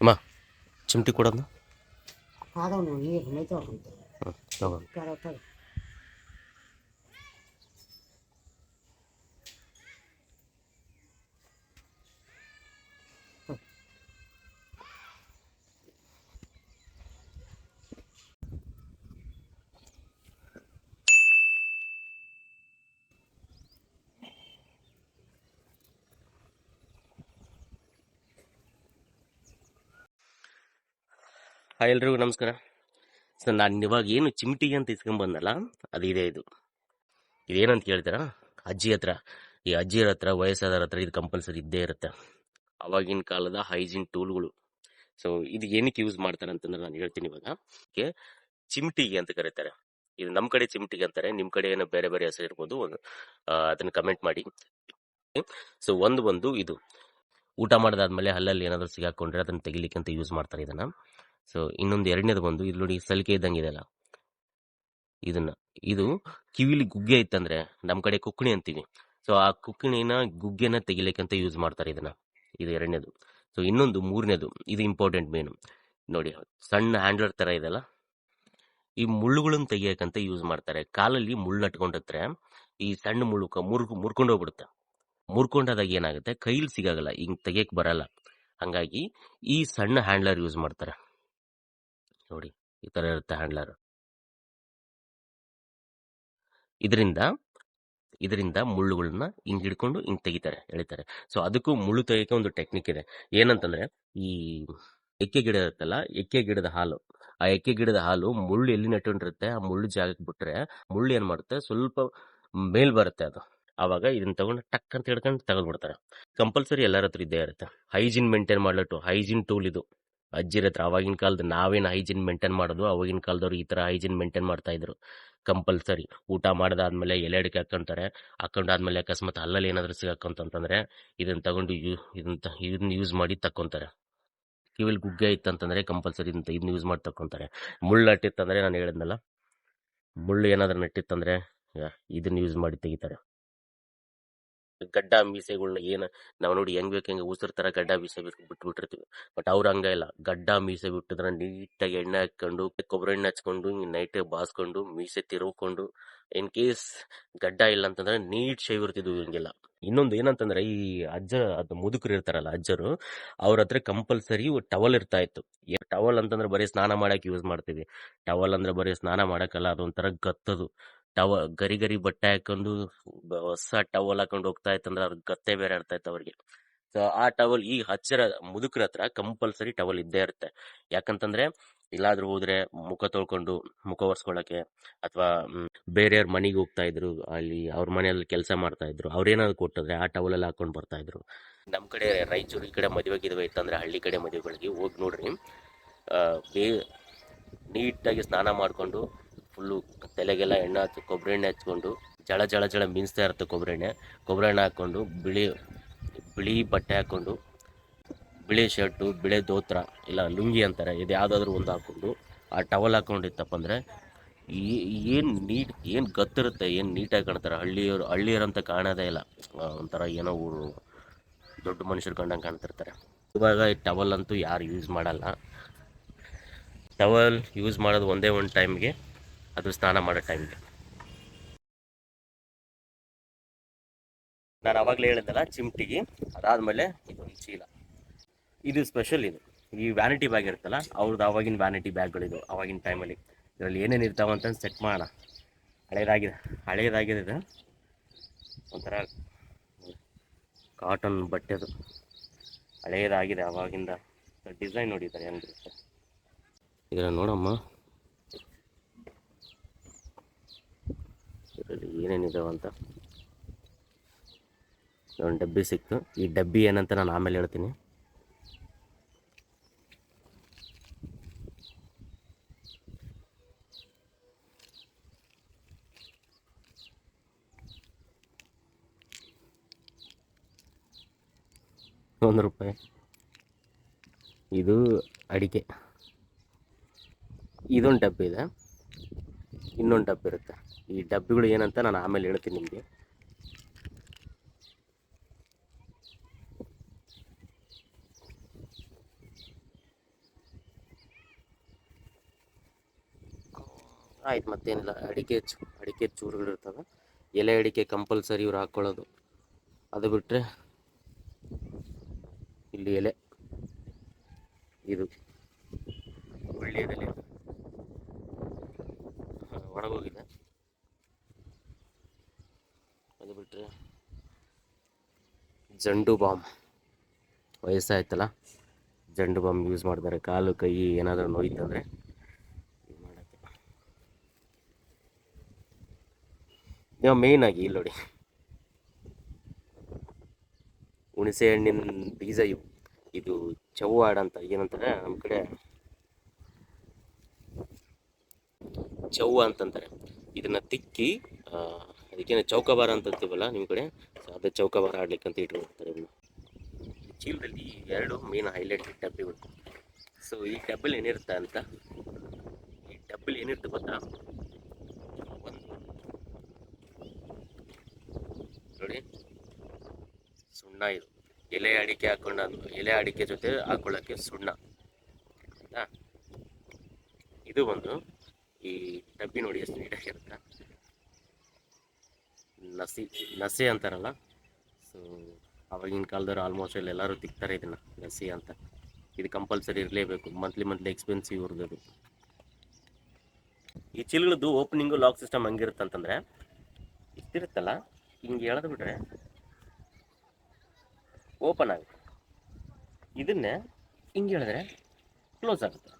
ಅಮ್ಮ ಚಿಮಟಿ ಕೊಡೋದು. ಅದವನು ನೀರು ಮೇಯ್ತಾವಂತ ತಗೋ. ಹಾಯ್ ಎಲ್ರಿಗೂ ನಮಸ್ಕಾರ. ಸರ್ ನಾನು ಇವಾಗ ಏನು ಚಿಮಟಿಗೆ ಅಂತ ಇಸ್ಕೊಂಡ್ಬಂದಲ್ಲ ಅದು ಇದೇನಂತ ಕೇಳ್ತೀರಾ? ಅಜ್ಜಿ ಹತ್ರ, ಈ ಅಜ್ಜಿಯರ ಹತ್ರ, ವಯಸ್ಸಾದವ್ರ ಹತ್ರ ಇದು ಕಂಪಲ್ಸರಿ ಇದ್ದೇ ಇರುತ್ತೆ. ಅವಾಗಿನ ಕಾಲದ ಹೈಜೀನ್ ಟೂಲ್ಗಳು. ಸೊ ಇದು ಏನಕ್ಕೆ ಯೂಸ್ ಮಾಡ್ತಾರೆ ಅಂತಂದ್ರೆ ನಾನು ಹೇಳ್ತೀನಿ ಇವಾಗ. ಚಿಮಟಿಗೆ ಅಂತ ಕರೀತಾರೆ. ಇದು ನಮ್ಮ ಕಡೆ ಚಿಮಟಿಗೆ ಅಂತಾರೆ, ನಿಮ್ಮ ಕಡೆ ಏನೋ ಬೇರೆ ಬೇರೆ ಹೆಸರು ಇರ್ಬೋದು, ಅದನ್ನ ಕಮೆಂಟ್ ಮಾಡಿ. ಸೊ ಒಂದು ಇದು ಊಟ ಮಾಡಿದಾದ್ಮೇಲೆ ಹಲ್ಲಲ್ಲಿ ಏನಾದರೂ ಸಿಗಾಕೊಂಡ್ರೆ ಅದನ್ನ ತೆಗಿಲಿಕ್ಕೆ ಅಂತ ಯೂಸ್ ಮಾಡ್ತಾರೆ ಇದನ್ನ. ಸೊ ಇನ್ನೊಂದು ಎರಡನೇದು ಇದು ನೋಡಿ ಸಲಿಕೆ ಇದ್ದಂಗೆ ಇದೆಲ್ಲ, ಇದು ಕಿವಿಲಿ ಗುಗ್ಗೆ ಇತ್ತಂದ್ರೆ ನಮ್ಮ ಕಡೆ ಕುಕ್ಕಣಿ ಅಂತೀವಿ. ಸೊ ಆ ಕುಕ್ಕಣಿನ ಗುಗ್ಗೆನ ತೆಗಿಲಿಕ್ಕೆ ಅಂತ ಯೂಸ್ ಮಾಡ್ತಾರೆ ಇದನ್ನ. ಇದು ಎರಡನೇದು. ಸೊ ಇನ್ನೊಂದು ಮೂರನೇದು, ಇದು ಇಂಪಾರ್ಟೆಂಟ್ ಮೇನು ನೋಡಿ, ಸಣ್ಣ ಹ್ಯಾಂಡ್ಲರ್ ತರ ಇದೆಲ್ಲ, ಈ ಮುಳ್ಳುಗಳನ್ನ ತೆಗಿಯಕ್ಕಂತ ಯೂಸ್ ಮಾಡ್ತಾರೆ. ಕಾಲಲ್ಲಿ ಮುಳ್ಳು ನಟ್ಕೊಂಡಿರ್ತಾರೆ, ಈ ಸಣ್ಣ ಮುಳ್ಳು ಮುರ್ಕೊಂಡು ಹೋಗ್ಬಿಡುತ್ತೆ. ಮುರ್ಕೊಂಡಾದಾಗ ಏನಾಗುತ್ತೆ, ಕೈಲಿ ಸಿಗಾಗಲ್ಲ, ಹಿಂಗ್ ತೆಗಿಯಕ್ ಬರಲ್ಲ. ಹಂಗಾಗಿ ಈ ಸಣ್ಣ ಹ್ಯಾಂಡ್ಲರ್ ಯೂಸ್ ಮಾಡ್ತಾರೆ ನೋಡಿ, ಈ ತರ ಇರುತ್ತೆ ಹ್ಯಾಂಡ್ಲರ್. ಇದರಿಂದ ಮುಳ್ಳುಗಳನ್ನ ಹಿಂಗ್ ಹಿಡ್ಕೊಂಡು ಹಿಂಗ್ ತೆಗಿತಾರೆ, ಎಳಿತಾರೆ. ಸೊ ಅದಕ್ಕೂ ಮುಳ್ಳು ತೆಗಿಯಕ್ಕೆ ಒಂದು ಟೆಕ್ನಿಕ್ ಇದೆ. ಏನಂತಂದ್ರೆ, ಈ ಎಕ್ಕೆ ಗಿಡ ಇರುತ್ತಲ್ಲ, ಎಕ್ಕೆ ಗಿಡದ ಹಾಲು, ಆ ಎಕ್ಕೆ ಗಿಡದ ಹಾಲು ಮುಳ್ಳು ಎಲ್ಲಿ ನೆಟ್ಕೊಂಡಿರುತ್ತೆ ಆ ಮುಳ್ಳು ಜಾಗಕ್ಕೆ ಬಿಟ್ರೆ ಮುಳ್ಳು ಏನ್ ಮಾಡುತ್ತೆ, ಸ್ವಲ್ಪ ಮೇಲ್ ಬರುತ್ತೆ ಅದು. ಆವಾಗ ಇದನ್ನ ತಗೊಂಡು ಟಕ್ ಅಂತ ಹಿಡ್ಕೊಂಡು ತಗೊಂಡ್ಬಿಡ್ತಾರೆ. ಕಂಪಲ್ಸರಿ ಎಲ್ಲರ ಹತ್ರ ಇದ್ದೇ ಇರುತ್ತೆ. ಹೈಜೀನ್ ಮೇಂಟೈನ್ ಮಾಡ್ಲಿಟ್ಟು ಹೈಜೀನ್ ಟೂಲ್ ಇದು ಅಜ್ಜಿರ ಹತ್ರ. ಅವಾಗಿನ ಕಾಲದ ನಾವೇನು ಹೈಜೀನ್ ಮೇಂಟೈನ್ ಮಾಡೋದು, ಅವಾಗಿನ ಕಾಲದವ್ರು ಈ ತರ ಹೈಜೀನ್ ಮೇಂಟೈನ್ ಮಾಡ್ತಾ ಇದ್ರು. ಕಂಪಲ್ಸರಿ ಊಟ ಮಾಡಿದಾದ್ಮೇಲೆ ಎಲೆ ಅಡಿಕೆ ಹಾಕೊಂಡಾದ್ಮೇಲೆ ಅಕಸ್ಮಾತ್ ಹಲ್ಲಲ್ಲಿ ಏನಾದ್ರು ಸಿಗಾಕೊಂತಂದ್ರೆ ಇದನ್ನ ತಗೊಂಡು ಇದನ್ನ ಯೂಸ್ ಮಾಡಿ ತಕ್ಕೊಂತಾರೆ. ಕಿವಿಲ್ ಗುಗ್ಗೆ ಇತ್ತಂತಂದ್ರೆ ಕಂಪಲ್ಸರಿ ಇದನ್ನ ಯೂಸ್ ಮಾಡಿ ತಕ್ಕೊಂತಾರೆ. ಮುಳ್ಳು ನಟ್ಟಿತ್ತಂದ್ರೆ, ನಾನು ಹೇಳಿದ್ನಲ್ಲ, ಮುಳ್ಳು ಏನಾದ್ರೂ ನಟ್ಟಿತ್ತಂದ್ರೆ ಇದನ್ನ ಯೂಸ್ ಮಾಡಿ ತೆಗಿತಾರೆ. ಗಡ್ಡ ಮೀಸೆಗಳನ್ನ ಏನ ನಾವು ನೋಡಿ ಹೆಂಗ್ ಬೇಕು ಹೆಂಗೆ ಉಸಿರು ತರ ಗಡ್ಡ ಮೀಸೆ ಬಿಟ್ಬಿಟ್ಟಿರ್ತೀವಿ. ಬಟ್ ಅವ್ರ ಹಂಗಿಲ್ಲ, ಗಡ್ಡ ಮೀಸೆ ಬಿಟ್ಟಿದ್ರೆ ನೀಟಾಗಿ ಎಣ್ಣೆ ಹಾಕೊಂಡು, ಕೊಬ್ಬರಿ ಎಣ್ಣೆ ಹಚ್ಕೊಂಡು, ನೈಟ್ ಬಾಸ್ಕೊಂಡು, ಮೀಸೆ ತಿರುವ್ಕೊಂಡು, ಇನ್ ಕೇಸ್ ಗಡ್ಡ ಇಲ್ಲ ಅಂತಂದ್ರೆ ನೀಟ್ ಶೇವ್ ಇರ್ತಿದ್ವು. ಹಿಂಗೆಲ್ಲ. ಇನ್ನೊಂದು ಏನಂತಂದ್ರೆ, ಈ ಅದು ಮುದುಕರು ಇರ್ತಾರಲ್ಲ ಅಜ್ಜರು, ಅವ್ರ ಹತ್ರ ಕಂಪಲ್ಸರಿ ಟವಲ್ ಇರ್ತಾ ಇತ್ತು. ಟವಲ್ ಅಂತಂದ್ರೆ ಬರೀ ಸ್ನಾನ ಮಾಡಕ್ ಯೂಸ್ ಮಾಡ್ತೀವಿ. ಟವಲ್ ಅಂದ್ರೆ ಬರೀ ಸ್ನಾನ ಮಾಡಕ್ಕಲ್ಲ, ಅದೊಂಥರ ಗತ್ತದು. ಗರಿ ಬಟ್ಟೆ ಹಾಕೊಂಡು ಹೊಸ ಟವಲ್ ಹಾಕೊಂಡು ಹೋಗ್ತಾ ಇತ್ತಂದ್ರೆ ಅದ್ರ ಗತ್ತೆ ಬೇರೆ ಇರ್ತಾ ಇತ್ತು ಅವ್ರಿಗೆ. ಸೊ ಆ ಟವಲ್ ಈ ಮುದುಕರ ಹತ್ರ ಕಂಪಲ್ಸರಿ ಟವಲ್ ಇದ್ದೇ ಇರುತ್ತೆ. ಯಾಕಂತಂದ್ರೆ ಎಲ್ಲಾದ್ರೂ ಹೋದ್ರೆ ಮುಖ ತೊಳ್ಕೊಂಡು, ಮುಖ ಒರೆಸ್ಕೊಳಕ್ಕೆ, ಅಥವಾ ಬೇರೆಯವ್ರ ಮನೆಗೆ ಹೋಗ್ತಾ ಇದ್ರು, ಅಲ್ಲಿ ಅವ್ರ ಮನೆಯಲ್ಲಿ ಕೆಲಸ ಮಾಡ್ತಾ ಇದ್ರು, ಅವ್ರೇನಾದ್ರು ಕೊಟ್ಟಿದ್ರೆ ಆ ಟವಲ್ ಎಲ್ಲ ಹಾಕೊಂಡು ಬರ್ತಾ ಇದ್ರು. ನಮ್ ಕಡೆ ರಾಯಚೂರು ಈ ಕಡೆ ಮದುವೆ ಗಿದುವೆ ಇತ್ತಂದ್ರೆ, ಹಳ್ಳಿ ಕಡೆ ಮದುವೆಗಳಿಗೆ ಹೋಗಿ ನೋಡ್ರಿ, ನೀಟಾಗಿ ಸ್ನಾನ ಮಾಡ್ಕೊಂಡು, ಫುಲ್ಲು ತಲೆಗೆಲ್ಲ ಎಣ್ಣೆ ಹಚ್ಚಿ, ಕೊಬ್ಬರಿ ಎಣ್ಣೆ ಹಚ್ಕೊಂಡು, ಜಳ ಮೀನ್ಸ್ತಾ ಇರುತ್ತೆ ಕೊಬ್ಬರಿ ಎಣ್ಣೆ ಹಾಕೊಂಡು, ಬಿಳಿ ಬಟ್ಟೆ ಹಾಕೊಂಡು, ಬಿಳಿ ಶರ್ಟು, ಬಿಳಿ ದೋತ್ರ ಇಲ್ಲ ಲುಂಗಿ ಅಂತಾರೆ, ಇದು ಯಾವ್ದಾದ್ರು ಒಂದು ಹಾಕೊಂಡು ಆ ಟವಲ್ ಹಾಕೊಂಡಿತ್ತಪ್ಪ ಅಂದ್ರೆ ಏನ್ ಗತ್ತಿರುತ್ತೆ, ಏನ್ ನೀಟಾಗಿ ಕಾಣ್ತಾರೆ. ಹಳ್ಳಿಯರಂತ ಕಾಣೋದೇ ಇಲ್ಲ, ಒಂಥರ ಏನೋ ದೊಡ್ಡ ಮನುಷ್ಯರು ಕಂಡಂಗೆ ಕಾಣ್ತಿರ್ತಾರೆ. ಇವಾಗ ಈ ಟವಲ್ ಅಂತೂ ಯಾರು ಯೂಸ್ ಮಾಡಲ್ಲ. ಟವಲ್ ಯೂಸ್ ಮಾಡೋದು ಒಂದೇ ಒಂದು ಟೈಮ್ಗೆ, ಅದು ಸ್ನಾನ ಮಾಡೋ ಟೈಮ್ಗೆ. ನಾನು ಅವಾಗಲೇ ಹೇಳಿದ್ದಲ್ಲ ಚಿಮಟಿಗೆ, ಅದಾದಮೇಲೆ ಇದೊಂದು ಚೀಲ, ಇದು ಸ್ಪೆಷಲ್. ಈ ವ್ಯಾನಿಟಿ ಬ್ಯಾಗ್ ಇರುತ್ತಲ್ಲ, ಅವ್ರದ್ದು ಅವಾಗಿನ ವ್ಯಾನಿಟಿ ಬ್ಯಾಗ್ಗಳಿದು. ಅವಾಗಿನ ಟೈಮಲ್ಲಿ ಇದರಲ್ಲಿ ಏನೇನು ಇರ್ತಾವಂತ ಚೆಕ್ ಮಾಡೋಣ. ಹಳೇದಾಗಿದೆ ಇದು, ಒಂಥರ ಕಾಟನ್ ಬಟ್ಟೆದು ಹಳೇದಾಗಿದೆ ಅವಾಗಿಂದ. ಡಿಸೈನ್ ನೋಡಿದ್ದಾರೆ ಹೆಂಗಿರುತ್ತೆ ಇದನ್ನು ನೋಡಮ್ಮ. ಇದರಲ್ಲಿ ಏನೇನಿದಾವಂತ ಒಂದು ಡಬ್ಬಿ ಸಿಕ್ತು. ಈ ಡಬ್ಬಿ ಏನಂತ ನಾನು ಆಮೇಲೆ ಹೇಳ್ತೀನಿ. ₹1. ಇದು ಅಡಿಕೆ. ಇದೊಂದು ಡಬ್ಬಿ ಇದೆ, ಇನ್ನೊಂದು ಡಬ್ಬಿ ಇರುತ್ತೆ. ಈ ಡಬ್ಬಿಗಳು ಏನಂತ ನಾನು ಆಮೇಲೆ ಹೇಳ್ತೀನಿ ನಿಮಗೆ. ಆಯ್ತು, ಮತ್ತೇನಿಲ್ಲ. ಅಡಿಕೆ ಚೂರುಗಳು ಇರ್ತವೆ. ಎಲೆ ಅಡಿಕೆ ಕಂಪಲ್ಸರಿ ಇವ್ರು ಹಾಕ್ಕೊಳ್ಳೋದು. ಅದು ಬಿಟ್ಟರೆ ಇಲ್ಲಿ ಎಲೆ, ಇದು ಒಳ್ಳೆಯದೆಲೆ ಒಣಗೋಗಿದೆ. ಅದು ಬಿಟ್ಟರೆ ಜಂಡು ಬಾಂಬ್, ವಯಸ್ಸಾಯ್ತಲ್ಲ, ಜಂಡು ಬಾಂಬ್ ಯೂಸ್ ಮಾಡ್ತಾರೆ. ಕಾಲು ಕೈ ಏನಾದರೂ ನೋಯ್ತಂದರೆ ಇದು ಮಾಡೋಕ್ಕೆ. ನೀವು ಮೇಯ್ನಾಗಿ ಇಲ್ಲಿ ನೋಡಿ, ಹುಣಸೆ ಹಣ್ಣಿನ ಬೀಜ ಇವು. ಇದು ಚವ್ವಾಡ ಅಂತ ಏನಂತಾರೆ ನಮ್ಮ ಕಡೆ, ಚವ್ವ ಅಂತಂತಾರೆ. ಇದನ್ನು ತಿಕ್ಕಿ ಅದಕ್ಕೇನು ಚೌಕಾಬಾರ ಅಂತ ಅಂತೀವಲ್ಲ ನಿಮ್ಮ ಕಡೆ, ಸೊ ಅದೇ ಚೌಕಾಬಾರ ಆಡ್ಲಿಕ್ಕೆ ಅಂತ ಇಟ್ಕೊಳ್ತಾರೆ ಇದನ್ನು. ಈ ಚೀಲದಲ್ಲಿ 2 ಮೇನ್ ಹೈಲೈಟ್ ಡಬ್ಬಿಗಳು. ಸೊ ಈ ಡಬ್ಬಲ್ಲಿ ಏನಿರುತ್ತೆ ಅಂತ, ಈ ಡಬ್ಬಲ್ಲಿ ಏನಿರುತ್ತೆ ಗೊತ್ತಾ, ಒಂದು ನೋಡಿ, ಸುಣ್ಣ. ಇದು ಎಲೆ ಅಡಿಕೆ ಎಲೆ ಅಡಿಕೆ ಜೊತೆ ಹಾಕೊಳ್ಳೋಕ್ಕೆ ಸುಣ್ಣ ಆಯ್ತಾ. ಇದು ಒಂದು ಈ ಡಬ್ಬಿ ನೋಡಿ ಎಷ್ಟು ನೀಟಾಗಿರುತ್ತೆ. ನಸೆ ಅಂತಾರಲ್ಲ, ಸೊ ಆವಾಗಿನ ಕಾಲದವ್ರು ಆಲ್ಮೋಸ್ಟ್ ಎಲ್ಲರೂ ತಿಕ್ತಾರೆ ಇದನ್ನು, ನಸಿ ಅಂತ. ಇದು ಕಂಪಲ್ಸರಿ ಇರಲೇಬೇಕು, ಮಂತ್ಲಿ ಎಕ್ಸ್ಪೆನ್ಸಿವ್ ಇರೋದು. ಈ ಚೀಲಗಳದ್ದು ಓಪನಿಂಗು ಲಾಕ್ ಸಿಸ್ಟಮ್ ಹಂಗಿರುತ್ತೆ ಅಂತಂದರೆ, ಇಷ್ಟಿರುತ್ತಲ್ಲ, ಹಿಂಗೆ ಎಳೆದು ಬಿಟ್ರೆ ಓಪನ್ ಆಗುತ್ತೆ. ಇದನ್ನೇ ಹಿಂಗೆ ಹೇಳಿದ್ರೆ ಕ್ಲೋಸ್ ಆಗುತ್ತೆ.